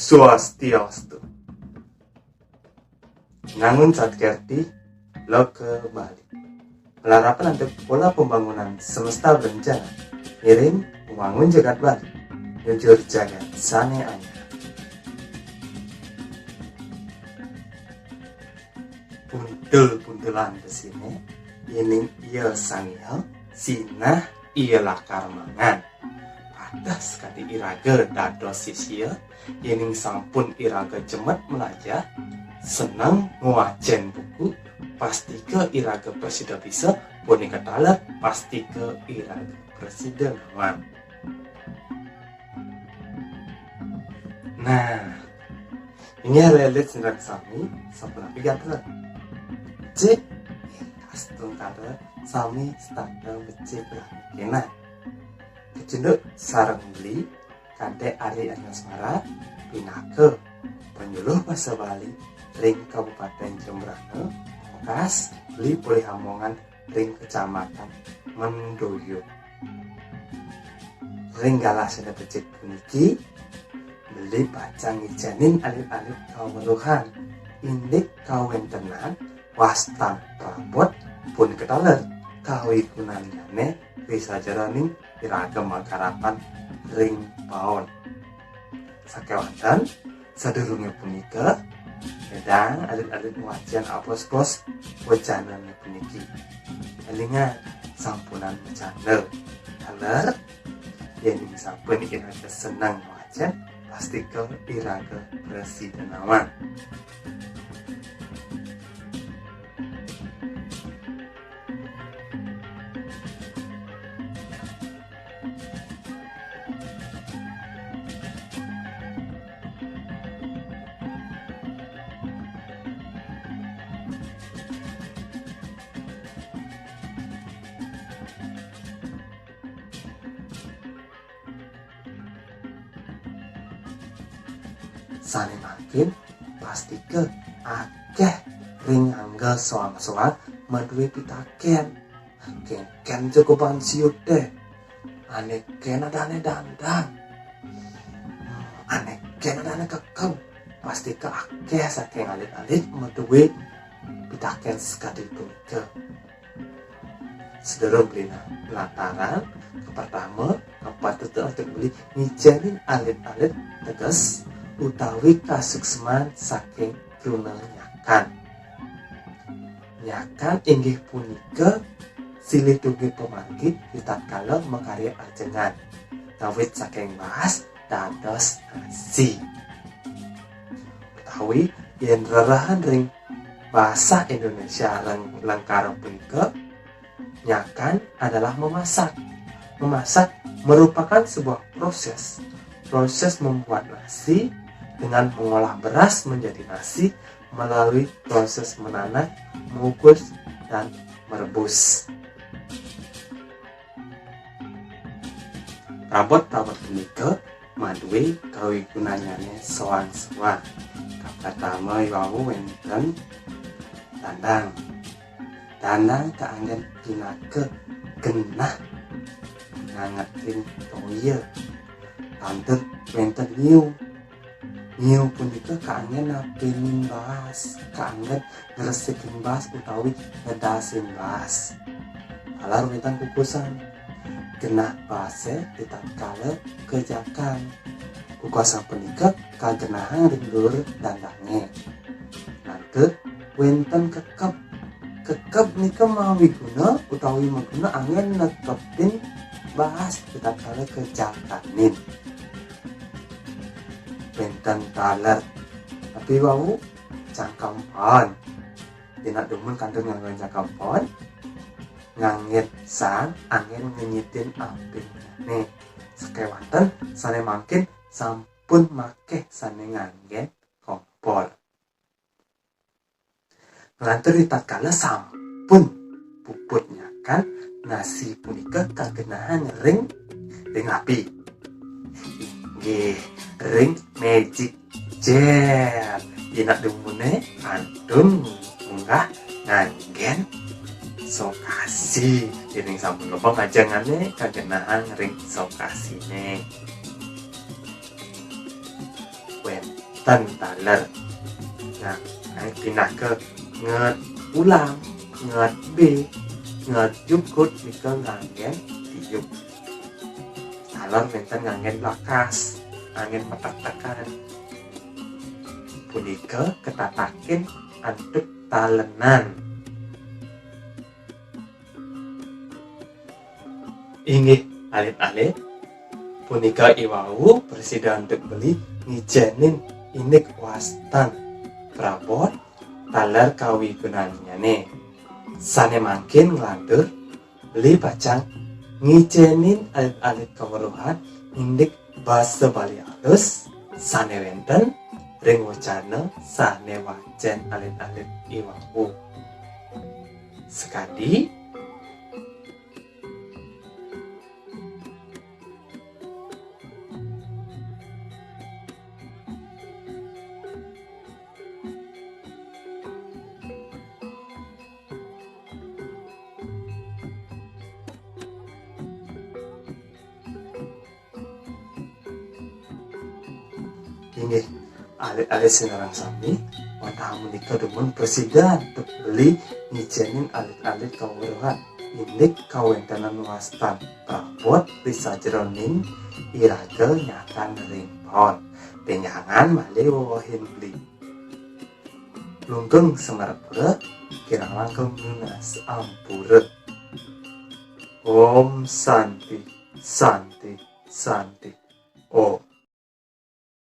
Swastiastu. Ngangun Satkerti lo ke Bali. Pelarapan untuk pola pembangunan semesta berencana miring membangun jagat Bali. Jujur jagat sane anya. Puntul-puntulan kesini ini ia sangil sinah ialah karmangan. Padas kati iraga dados sisia yening sampun iraga cemet melajah senang nguajen buku pasti ke iraga presiden bisa boneka talat pasti ke iraga presiden awan. Nah ini lelet senang sami sebelah pigantra cek kastung kata sami stadang becek lah kena kecenduk sarang beli kade Ari Asmara pinake penyuluh bahasa Bali ring Kabupaten Jembrana bekas beli boleh hamongan ring Kecamatan Mendoyo ring galasnya becek puniki beli bacang ijanin alit-alit kaweruhan indik kawentenan wastan prabot pun ketaler kawi kunandane bisa jaraning iraga makarapan ring paon sakewanten sadurunge punika edang alit-alit wajan apos-pos wajanane puniki elingan sampunan wajana taler yen sampun iraga senang wajan pasti ke iraga presidenawan. Sane makin pasti ke akeh ring angga soang-soang maduwe pitaken ken cukupan siut deh ane ken adane dandang ane ken adane kekem pasti ke akeh saking alit-alit maduwe pitaken sekadil punika sedurung belina lantaran pertama kapatut untuk beli ngijanin alit-alit tegas utawi kasukseman saking kruna nyakan inggih punika silih dugi pemangkit tatkala makarya ajengan kawit saking bahas dados nasi utawi yen rerahan ring bahasa Indonesia lengkara punika nyakan adalah memasak merupakan sebuah proses membuat nasi dengan mengolah beras menjadi nasi melalui proses menanak, mengukus, dan merebus. Rabot-rabot punika maduwe kawigunanyane soan-soan. Pertama yawu wenten dandang kaanggen pinake genah ngangetin toya lantet wenten Niu punika kaanggen napinin bahas, kaanggen ngeresikin bahas utawi ngedasin bahas. Alar wentang kukusan, genah bahasa ditatkala kejakan. Kukusan punika kagenahan rindur dandange. Lantet wenten kekep nika mawi guna utawi maguna anggen nekepin bahas ditatkala kejakanin. Benten taler tapi wau cangkampon dina demen kandung nganggo cangkampon ngangit sang angin ngenyitin api nih sakewanten sane mangkin sampun makeh sane nganggen kompor ngelantur tatkala sampun puputnya kan nasi punika kagenahan ring api ring magic jar dina dumune antum munggah nganggen sokasi dening sampun loba ngajangane kagenahan ring sokasine wen Western Taler. Nah, pindah ke nget ulam, nget B, nget jukut nika ngangen tiup. Talor menten ngangen lakas, angin metak-takan. Punika ketatakin antuk talenan. Inggih alit-alit punika iwau presiden untuk beli ngijenin inik wastan prabot taler kawi gunanya sane mangkin nglantur beli bacang ngijenin alit-alit kaweruhan inik basa Bali alus sane wenten ring wacana sane wajen alit-alit iwau sekadi ini alit-alit sinarang sami wantah menikah demun presiden untuk beli ngijenin alit-alit kaweruhan inik kawentanan wastan prabot bisa jeronin iraga nyakan rimpon penyangan malih wawahin beli lunggeng semarapura kirang langkung lunas ampura. Om Santi Santi Santi Om.